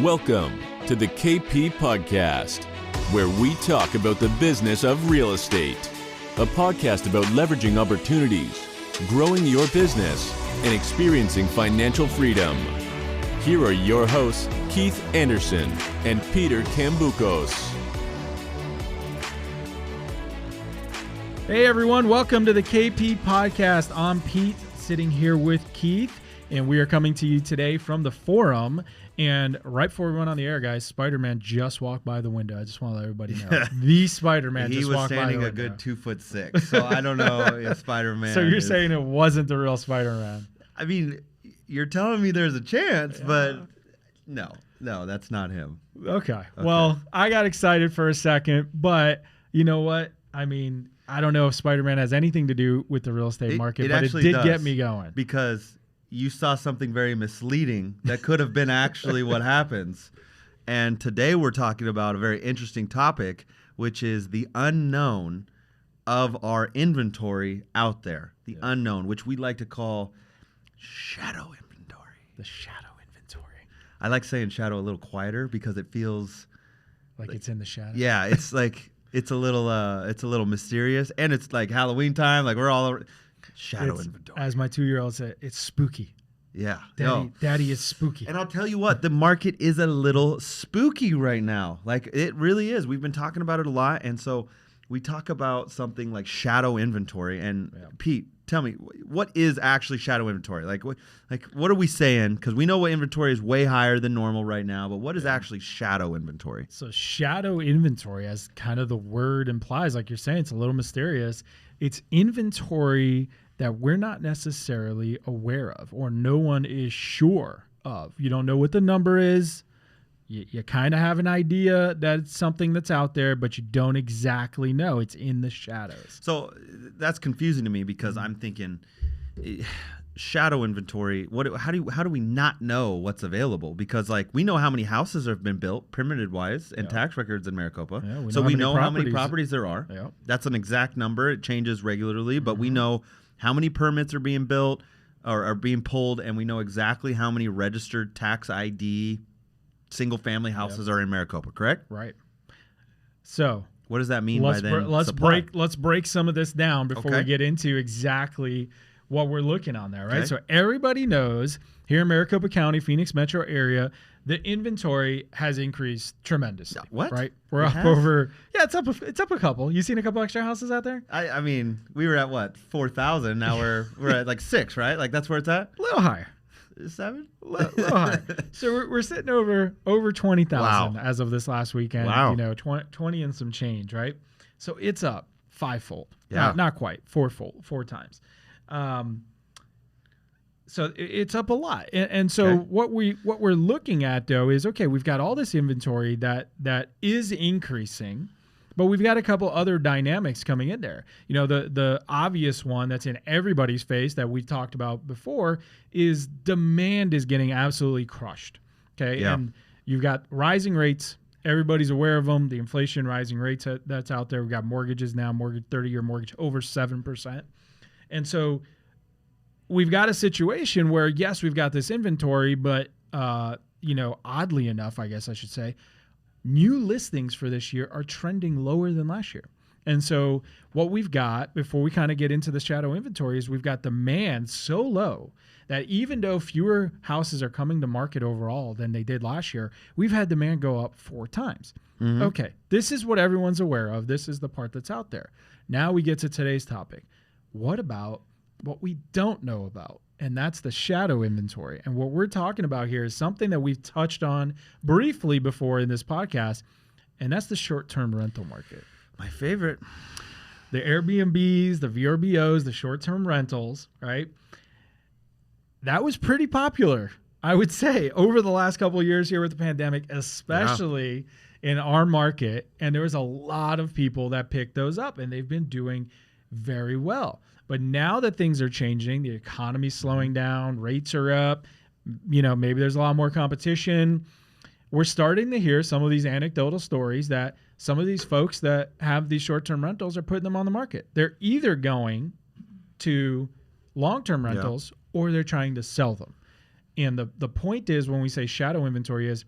Welcome to the KP Podcast, where we talk about the business of real estate. A podcast about leveraging opportunities, growing your business, and experiencing financial freedom. Here are your hosts, Keith Anderson and Peter Cambucos. Hey everyone, welcome to the KP Podcast. I'm Pete, sitting here with Keith, and we are coming to you today from the forum. And right before we went on the air, guys, Spider-Man just walked by the window. I just want to let everybody know. The Spider-Man just walked by the window. He was standing a good 2'6", so I don't know if Spider-Man So you're saying it wasn't the real Spider-Man? I mean, you're telling me there's a chance, but no, that's not him. Okay. Well, I got excited for a second, but you know what? I mean, I don't know if Spider-Man has anything to do with the real estate market, but it did get me going. Because you saw something very misleading that could have been actually what happens. And today we're talking about a very interesting topic, which is the unknown of our inventory out there. The unknown, which we like to call shadow inventory. The shadow inventory. I like saying shadow a little quieter because it feels like it's in the shadow. Yeah, it's like it's a little mysterious, and it's like Halloween time, like we're all over. Shadow inventory. As my 2-year-old said, it's spooky. Yeah. Daddy is spooky. And I'll tell you what, the market is a little spooky right now. Like, it really is. We've been talking about it a lot. And so we talk about something like shadow inventory. And Pete, tell me, what is actually shadow inventory? Like what are we saying? Because we know what inventory is way higher than normal right now, but what is actually shadow inventory? So shadow inventory, as kind of the word implies, like you're saying, it's a little mysterious. It's inventory that we're not necessarily aware of, or no one is sure of. You don't know what the number is. You kind of have an idea that it's something that's out there, but you don't exactly know. It's in the shadows. So that's confusing to me because I'm thinking shadow inventory. How do we not know what's available? Because like we know how many houses have been built, permitted wise, and tax records in Maricopa. Yeah, we know how many properties there are. Yeah. That's an exact number. It changes regularly, but we know how many permits are being built or are being pulled, and we know exactly how many registered tax ID single family houses are in Maricopa, correct? Right. So what does that mean by then? Let's break some of this down before we get into exactly what we're looking on there, right? Okay. So everybody knows here in Maricopa County, Phoenix metro area, the inventory has increased tremendously. What? Right? We're up over. Yeah, it's up a couple. You seen a couple extra houses out there? I mean, we were at what, 4,000. Now we're at like 6, right? Like that's where it's at. A little higher. 7? Little higher. So we're sitting over 20,000 as of this last weekend. Wow. You know, 20 and some change, right? So it's up 5-fold. Yeah. Not quite 4-fold, 4 times. So it's up a lot. And so what we're looking at though is, okay, we've got all this inventory that is increasing, but we've got a couple other dynamics coming in there. You know, the obvious one that's in everybody's face that we talked about before is demand is getting absolutely crushed. Okay. Yeah. And you've got rising rates. Everybody's aware of them. The inflation rising rates that's out there. We've got mortgages now, 30-year mortgage over 7%. And so we've got a situation where, yes, we've got this inventory, but, oddly enough, I guess I should say, new listings for this year are trending lower than last year. And so what we've got, before we kind of get into the shadow inventory, is we've got demand so low that even though fewer houses are coming to market overall than they did last year, we've had demand go up 4 times. Mm-hmm. Okay, this is what everyone's aware of. This is the part that's out there. Now we get to today's topic. What about what we don't know about? And that's the shadow inventory. And what we're talking about here is something that we've touched on briefly before in this podcast, and that's the short-term rental market. My favorite. The Airbnbs, the VRBOs, the short-term rentals, right? That was pretty popular, I would say, over the last couple of years here with the pandemic, especially in our market. And there was a lot of people that picked those up, and they've been doing very well. But now that things are changing, the economy's slowing down, rates are up, maybe there's a lot more competition. We're starting to hear some of these anecdotal stories that some of these folks that have these short-term rentals are putting them on the market. They're either going to long-term rentals or they're trying to sell them. And the point is, when we say shadow inventory, is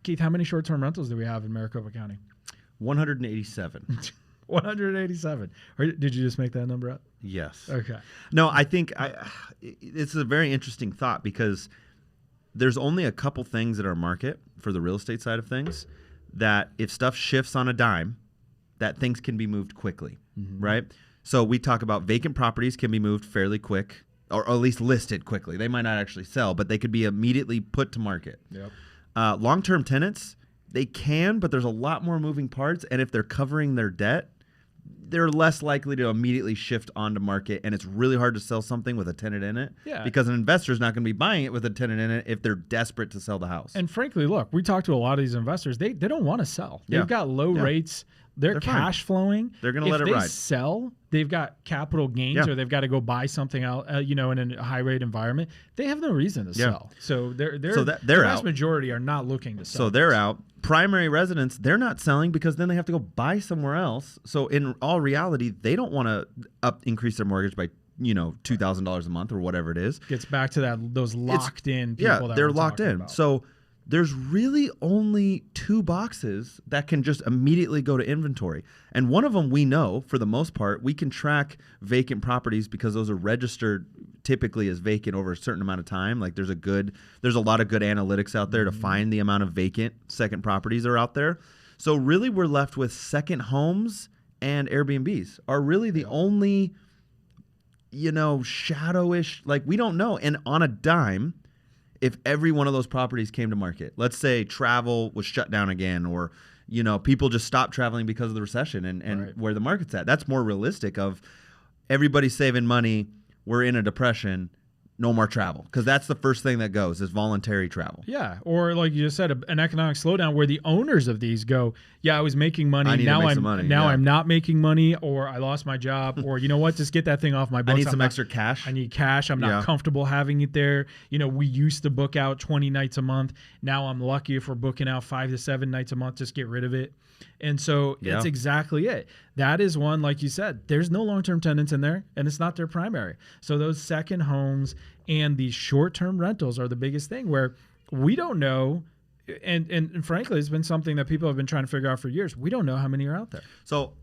Keith, how many short-term rentals do we have in Maricopa County? 187. 187. Or did you just make that number up? Yes. Okay. No, I think it's a very interesting thought because there's only a couple things at our market for the real estate side of things that if stuff shifts on a dime, that things can be moved quickly, right? So we talk about vacant properties can be moved fairly quick, or at least listed quickly. They might not actually sell, but they could be immediately put to market. Yep. Long-term tenants, they can, but there's a lot more moving parts. And if they're covering their debt, they're less likely to immediately shift onto market. And it's really hard to sell something with a tenant in it because an investor is not going to be buying it with a tenant in it if they're desperate to sell the house. And frankly, look, we talk to a lot of these investors. They don't want to sell. They've got low rates. They're cash flowing. They're going to let it ride. If they sell, they've got capital gains or they've got to go buy something out, in a high rate environment. They have no reason to sell. So the vast majority are not looking to sell. So they're out. Primary residents, they're not selling because then they have to go buy somewhere else. So in all reality, they don't want to increase their mortgage by $2,000 a month or whatever it is. Gets back to those locked in people. Yeah, they're locked in. About. So there's really only 2 boxes that can just immediately go to inventory. And one of them we know, for the most part, we can track vacant properties because those are registered typically as vacant over a certain amount of time. Like there's a lot of good analytics out there to find the amount of vacant second properties that are out there. So really we're left with second homes and Airbnbs are really the only, shadowish, like we don't know. And on a dime, if every one of those properties came to market, let's say travel was shut down again, or people just stopped traveling because of the recession and where the market's at, that's more realistic of everybody's saving money, we're in a depression, no more travel, because that's the first thing that goes is voluntary travel. Yeah, or like you just said, an economic slowdown where the owners of these go, I was making money, now I'm not making money, or I lost my job, or you know what, just get that thing off my books. I need some extra cash. I need cash. I'm not comfortable having it there. We used to book out 20 nights a month. Now I'm lucky if we're booking out 5 to 7 nights a month. Just get rid of it. And so it's exactly it. That is one, like you said, there's no long-term tenants in there, and it's not their primary. So those second homes and these short-term rentals are the biggest thing where we don't know, and frankly, it's been something that people have been trying to figure out for years. We don't know how many are out there. So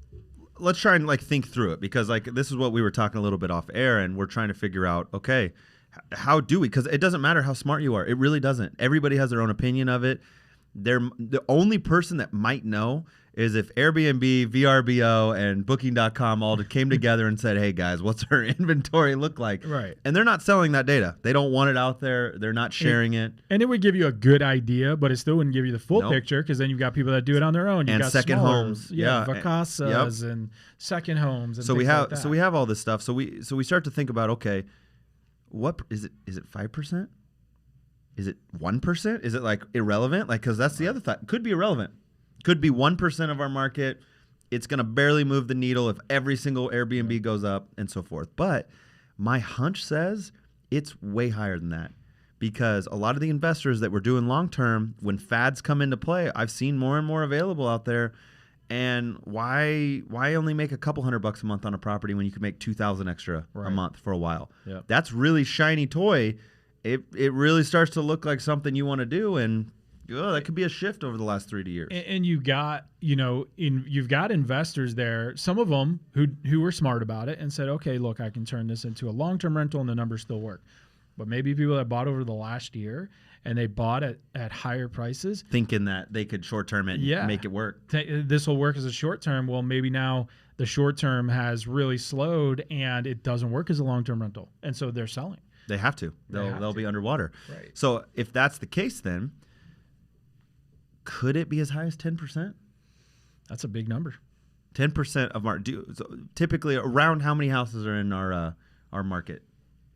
let's try and think through it, because this is what we were talking a little bit off air, and we're trying to figure out, okay, how do we? Because it doesn't matter how smart you are. It really doesn't. Everybody has their own opinion of it. The only person that might know is if Airbnb, VRBO, and Booking.com all came together and said, hey, guys, what's our inventory look like? Right. And they're not selling that data. They don't want it out there. They're not sharing it. And it would give you a good idea, but it still wouldn't give you the full picture, because then you've got people that do it on their own. You've got second homes. Vacasas and second homes. And so we have all this stuff. So we start to think about, okay, what is it? Is it 5%? Is it 1%? Is it irrelevant? Because that's the other thought. Could be irrelevant. Could be 1% of our market. It's going to barely move the needle if every single Airbnb goes up and so forth. But my hunch says it's way higher than that, because a lot of the investors that were doing long-term, when fads come into play, I've seen more and more available out there. And why only make a couple $100 a month on a property when you can make $2,000 extra a month for a while? Yep. That's really shiny toy. It really starts to look like something you want to do, and that could be a shift over the last 3 years. And you've got you've got investors there, some of them who were smart about it and said, okay, look, I can turn this into a long-term rental and the numbers still work. But maybe people that bought over the last year and they bought at higher prices, thinking that they could short-term it and make it work. This will work as a short-term. Well, maybe now the short-term has really slowed and it doesn't work as a long-term rental, and so they're selling. They have to. They'll be underwater. Right. So if that's the case, then could it be as high as 10%? That's a big number. 10% of typically around how many houses are in our market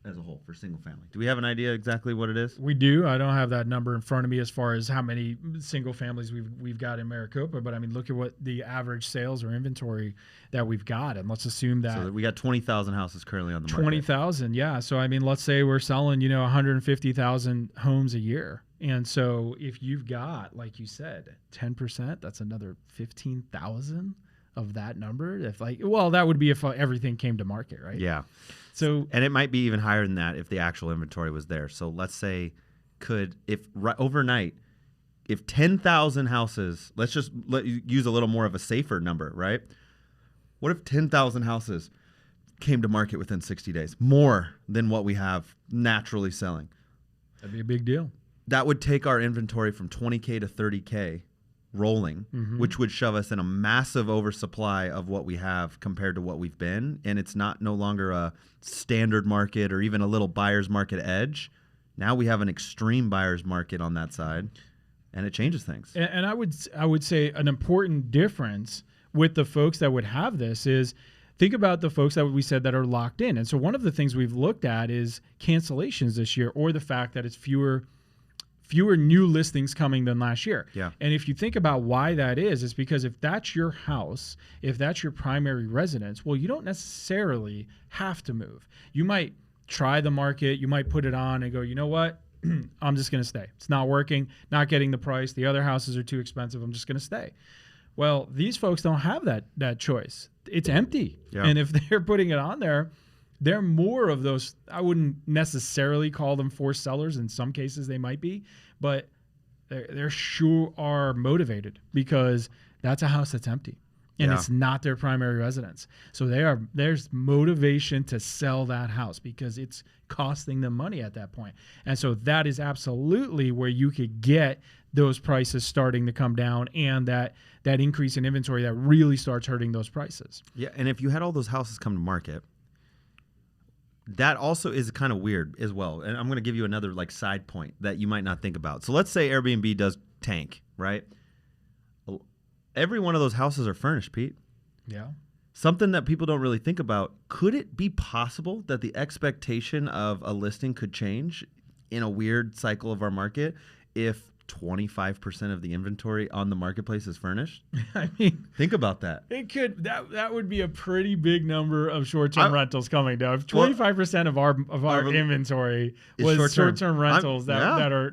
as a whole for single family? Do we have an idea exactly what it is? We do. I don't have that number in front of me as far as how many single families we've got in Maricopa, but I mean, look at what the average sales or inventory that we've got, and let's assume that we got 20,000 houses currently on the market. 20,000, yeah. So I mean, let's say we're selling 150,000 homes a year, and so if you've got, like you said, 10%, that's another 15,000 of that number. That would be if everything came to market, right? Yeah. So, and it might be even higher than that if the actual inventory was there. So let's say overnight if 10,000 houses, let's just use a little more of a safer number, right? What if 10,000 houses came to market within 60 days, more than what we have naturally selling? That'd be a big deal. That would take our inventory from 20K to 30K rolling, which would shove us in a massive oversupply of what we have compared to what we've been. And it's no longer a standard market or even a little buyer's market edge. Now we have an extreme buyer's market on that side, and it changes things. And I would say an important difference with the folks that would have this is, think about the folks that we said that are locked in. And so one of the things we've looked at is cancellations this year, or the fact that it's fewer new listings coming than last year. Yeah. And if you think about why that is, it's because if that's your house, if that's your primary residence, well, you don't necessarily have to move. You might try the market, you might put it on and go, you know what? I'm just going to stay. It's not working, not getting the price. The other houses are too expensive. I'm just going to stay. Well, these folks don't have that choice. It's empty. Yeah. And if they're putting it on there, they're more of those. I wouldn't necessarily call them forced sellers. In some cases they might be, but they're sure are motivated because that's a house that's empty and it's not their primary residence. So there's motivation to sell that house because it's costing them money at that point. And so that is absolutely where you could get those prices starting to come down, and that increase in inventory that really starts hurting those prices. Yeah, and if you had all those houses come to market, that also is kind of weird as well. And I'm going to give you another side point that you might not think about. So let's say Airbnb does tank, right? Every one of those houses are furnished, Pete. Yeah. Something that people don't really think about. Could it be possible that the expectation of a listing could change in a weird cycle of our market if 25% of the inventory on the marketplace is furnished? I mean, think about that. It could that would be a pretty big number of short-term rentals coming down. If 25% of our inventory was short-term rentals that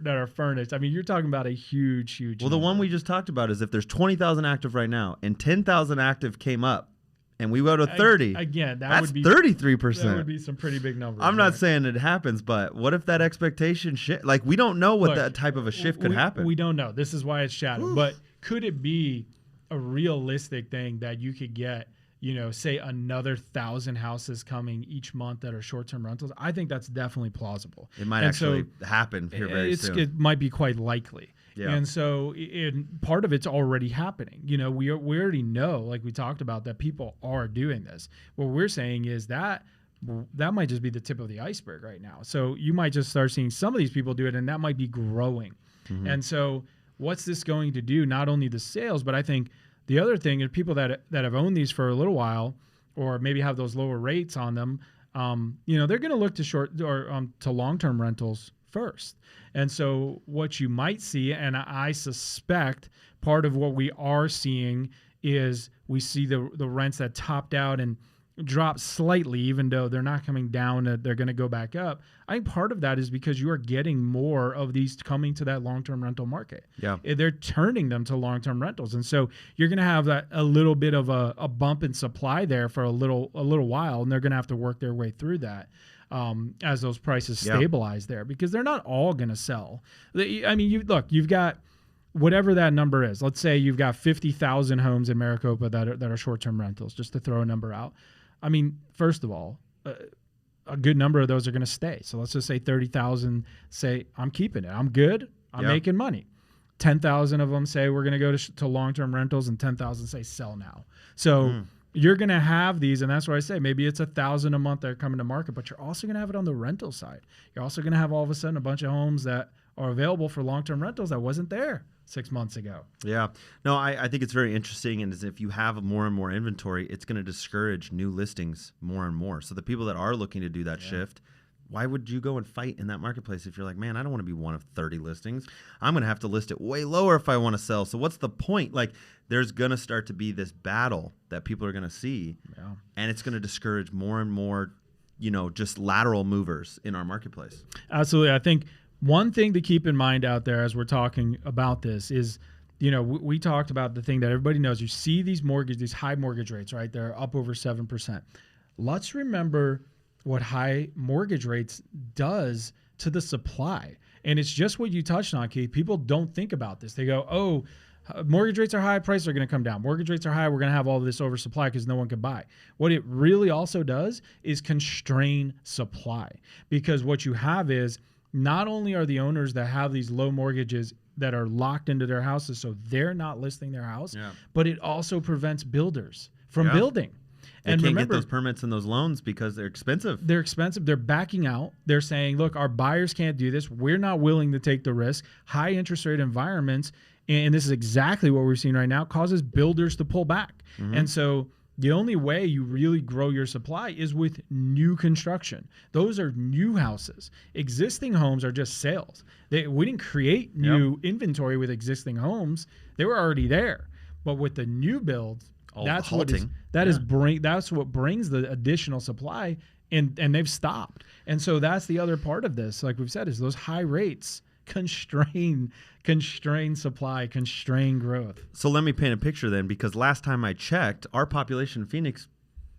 are furnished, I mean, you're talking about a huge Well, the one we just talked about is if there's 20,000 active right now and 10,000 active came up and we go to 30, again, that's 33%. That would be some pretty big numbers. I'm not saying it happens, but what if that expectation we don't know what that type of a shift could happen. We don't know. This is why it's shadowed. But could it be a realistic thing that you could get, say another 1,000 houses coming each month that are short-term rentals? I think that's definitely plausible. It might actually happen here very soon. It might be quite likely. Yeah. And so part of it's already happening. We already know, like we talked about, that people are doing this. What we're saying is that might just be the tip of the iceberg right now. So you might just start seeing some of these people do it, and that might be growing. Mm-hmm. And so what's this going to do? Not only the sales, but I think the other thing is people that have owned these for a little while, or maybe have those lower rates on them, they're going to look to short or to long-term rentals first. And so what you might see, and I suspect part of what we are seeing is we see the rents that topped out and dropped slightly, even though they're not coming down, they're going to go back up. I think part of that is because you are getting more of these coming to that long-term rental market. Yeah. They're turning them to long-term rentals. And so you're going to have a little bit of a bump in supply there for a little while, and they're going to have to work their way through that. As those prices stabilize there, because they're not all going to sell. I mean, you've got whatever that number is. Let's say you've got 50,000 homes in Maricopa that are short-term rentals, just to throw a number out. I mean, first of all, a good number of those are going to stay. So let's just say 30,000 say, I'm keeping it. I'm good. I'm making money. 10,000 of them say we're going to go to long-term rentals, and 10,000 say sell now. So you're going to have these, and that's why I say maybe it's 1,000 a month that are coming to market, but you're also going to have it on the rental side. You're also going to have all of a sudden a bunch of homes that are available for long-term rentals that wasn't there 6 months ago. Yeah. No, I think it's very interesting, and as if you have more and more inventory, it's going to discourage new listings more and more. So the people that are looking to do that shift, why would you go and fight in that marketplace if you're like, man, I don't want to be one of 30 listings. I'm going to have to list it way lower if I want to sell. So what's the point? There's going to start to be this battle that people are going to see, and it's going to discourage more and more, just lateral movers in our marketplace. Absolutely. I think one thing to keep in mind out there as we're talking about this is, we talked about the thing that everybody knows. You see these high mortgage rates, right? They're up over 7%. Let's remember what high mortgage rates does to the supply. And it's just what you touched on, Keith. People don't think about this. They go, oh, mortgage rates are high, prices are going to come down. Mortgage rates are high, we're going to have all of this oversupply because no one can buy. What it really also does is constrain supply, because what you have is not only are the owners that have these low mortgages that are locked into their houses, so they're not listing their house, but it also prevents builders from building. They can't get those permits and those loans because they're expensive. They're expensive. They're backing out. They're saying, look, our buyers can't do this. We're not willing to take the risk. High interest rate environments, and this is exactly what we're seeing right now, causes builders to pull back. And so the only way you really grow your supply is with new construction. Those are new houses. Existing homes are just sales. We didn't create new inventory with existing homes. They were already there. But with the new build, that's what brings the additional supply, and they've stopped. And so that's the other part of this, like we've said, is those high rates constrain supply, constrain growth. So let me paint a picture then, because last time I checked, our population in Phoenix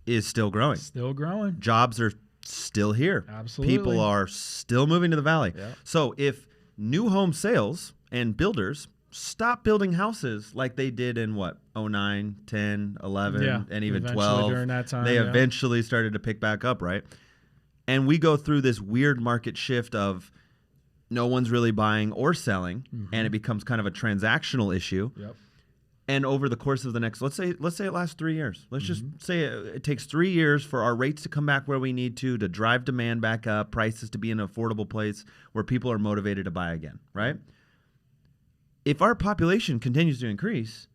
is still growing. Still growing. Jobs are still here. Absolutely. People are still moving to the valley. Yep. So if new home sales and builders stop building houses like they did in 09, 10, 11, and even 12. During that time, they eventually started to pick back up, right? And we go through this weird market shift of no one's really buying or selling, and it becomes kind of a transactional issue. Yep. And over the course of the next, let's say it lasts 3 years. Let's just say it takes 3 years for our rates to come back where we need to drive demand back up, prices to be in an affordable place where people are motivated to buy again, right? If our population continues to increase,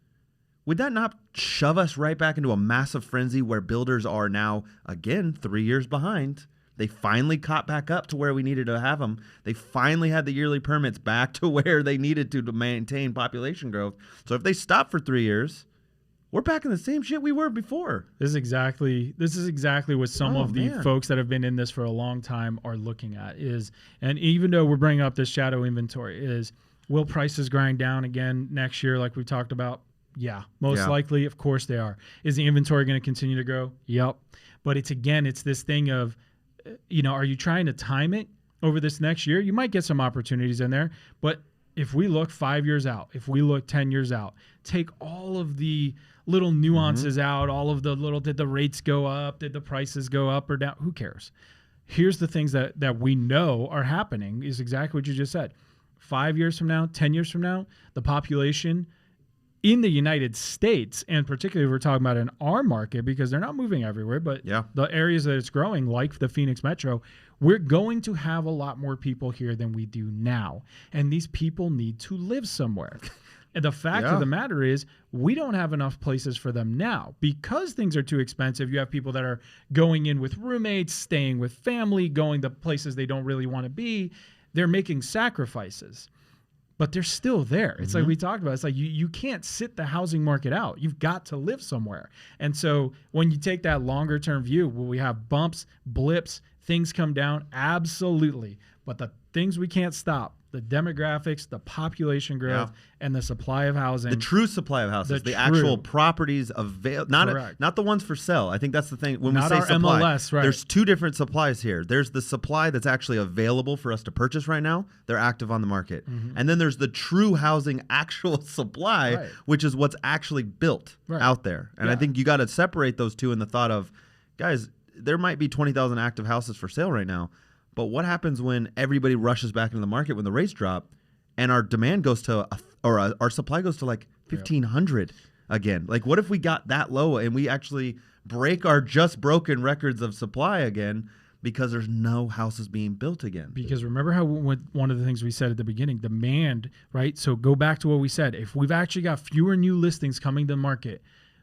would that not shove us right back into a massive frenzy where builders are now, again, 3 years behind? They finally caught back up to where we needed to have them. They finally had the yearly permits back to where they needed to maintain population growth. So if they stop for 3 years, we're back in the same shit we were before. This is exactly what some of the folks that have been in this for a long time are looking at is, and even though we're bringing up this shadow inventory, is will prices grind down again next year like we talked about? Yeah, most likely. Of course they are. Is the inventory going to continue to grow? Yep. But it's this thing of, are you trying to time it over this next year? You might get some opportunities in there, but if we look 5 years out, if we look 10 years out, take all of the little nuances out, all of the little, did the rates go up? Did the prices go up or down? Who cares? Here's the things that we know are happening is exactly what you just said. 5 years from now, 10 years from now, the population in the United States, and particularly we're talking about in our market because they're not moving everywhere, but the areas that it's growing, like the Phoenix Metro, we're going to have a lot more people here than we do now. And these people need to live somewhere. And the fact of the matter is we don't have enough places for them now because things are too expensive. You have people that are going in with roommates, staying with family, going to places they don't really want to be. They're making sacrifices, but they're still there. It's like we talked about. It's like you can't sit the housing market out. You've got to live somewhere. And so when you take that longer term view, will we have bumps, blips, things come down? Absolutely. But the things we can't stop, the demographics, the population growth, and the supply of housing. The true supply of houses, the actual properties available, not the ones for sale. I think that's the thing. When not we say our supply, MLS, right. There's two different supplies here. There's the supply that's actually available for us to purchase right now. They're active on the market. And then there's the true housing actual supply, which is what's actually built out there. And I think you got to separate those two in the thought of, guys, there might be 20,000 active houses for sale right now. But what happens when everybody rushes back into the market when the rates drop and our demand goes to, our supply goes to like 1,500 again? Like, what if we got that low and we actually break our just broken records of supply again because there's no houses being built again? Because remember how one of the things we said at the beginning, demand, right? So go back to what we said. If we've actually got fewer new listings coming to market,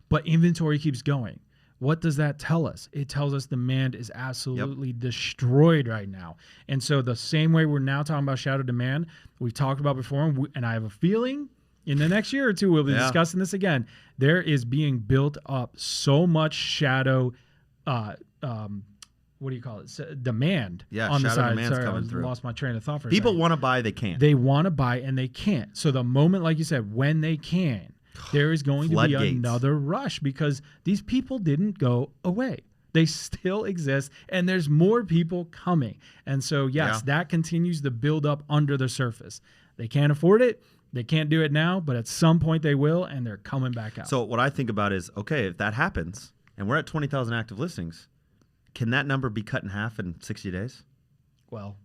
but inventory keeps going, what does that tell us? It tells us demand is absolutely destroyed right now. And so the same way we're now talking about shadow demand, we've talked about before, and I have a feeling in the next year or two, we'll be discussing this again. There is being built up so much shadow, what do you call it? Demand on the side. Sorry, I lost my train of thought for a second. People want to buy, they can't. They want to buy and they can't. So the moment, like you said, when they can, there is going to be another rush because these people didn't go away. They still exist, and there's more people coming. And so, yes, that continues to build up under the surface. They can't afford it. They can't do it now, but at some point they will, and they're coming back out. So what I think about is, okay, if that happens, and we're at 20,000 active listings, can that number be cut in half in 60 days? Well,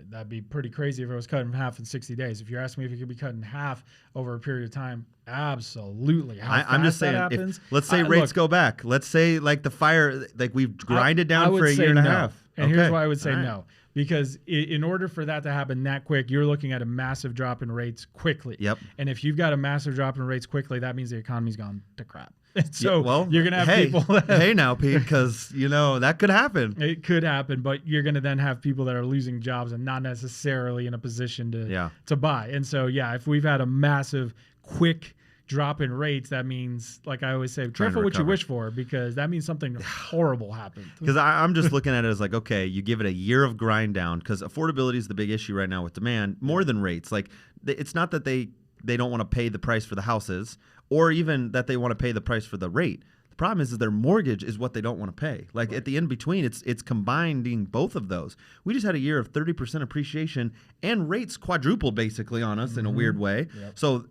that'd be pretty crazy if it was cut in half in 60 days. If you're asking me if it could be cut in half over a period of time, absolutely. I'm just saying, let's say rates go back. Let's say like the fire, like we've grinded down for a year and a half. And here's why I would say no. Because in order for that to happen that quick, you're looking at a massive drop in rates quickly. Yep. And if you've got a massive drop in rates quickly, that means the economy's gone to crap. So you're going to have people. Hey now, Pete, because, that could happen. It could happen, but you're going to then have people that are losing jobs and not necessarily in a position to buy. And so, if we've had a massive, quick drop in rates, that means, like I always say, careful what you wish for, because that means something horrible happened. Because I'm just looking at it as like, okay, you give it a year of grind down, because affordability is the big issue right now with demand, more than rates. Like, it's not that they don't want to pay the price for the houses, or even that they want to pay the price for the rate. The problem is their mortgage is what they don't want to pay. Like at the in between, it's combining both of those. We just had a year of 30% appreciation, and rates quadrupled basically on us in a weird way. Yep. So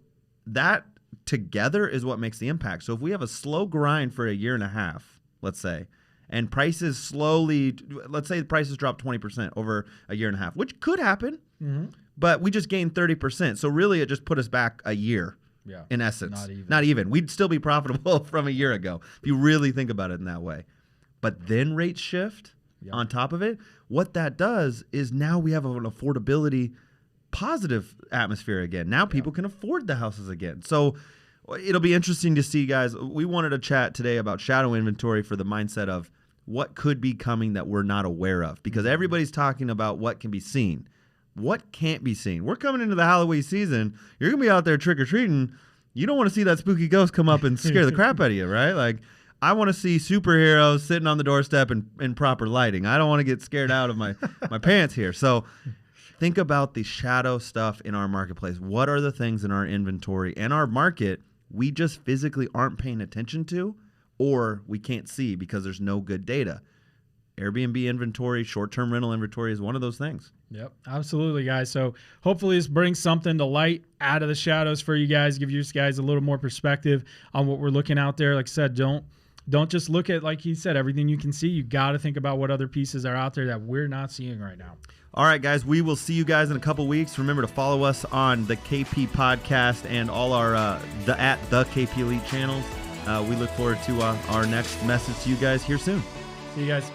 that together is what makes the impact. So if we have a slow grind for a year and a half, let's say, and prices slowly, let's say the prices drop 20% over a year and a half, which could happen, but we just gained 30%. So really it just put us back a year. Yeah, in essence. Not even. We'd still be profitable from a year ago if you really think about it in that way. But then rates shift on top of it. What that does is now we have an affordability positive atmosphere again. Now people can afford the houses again. So it'll be interesting to see, guys. We wanted to chat today about shadow inventory for the mindset of what could be coming that we're not aware of, because everybody's talking about what can be seen. What can't be seen? We're coming into the Halloween season. You're going to be out there trick-or-treating. You don't want to see that spooky ghost come up and scare the crap out of you, right? Like, I want to see superheroes sitting on the doorstep in proper lighting. I don't want to get scared out of my pants here. So think about the shadow stuff in our marketplace. What are the things in our inventory and our market we just physically aren't paying attention to, or we can't see because there's no good data? Airbnb inventory, short-term rental inventory is one of those things. Yep, absolutely, guys. So hopefully this brings something to light out of the shadows for you guys, give you guys a little more perspective on what we're looking out there. Like I said, don't just look at, like he said, everything you can see. You got to think about what other pieces are out there that we're not seeing right now. All right, guys, we will see you guys in a couple weeks. Remember to follow us on the KP podcast and all our the KP Elite channels. We look forward to our next message to you guys here soon. See you guys.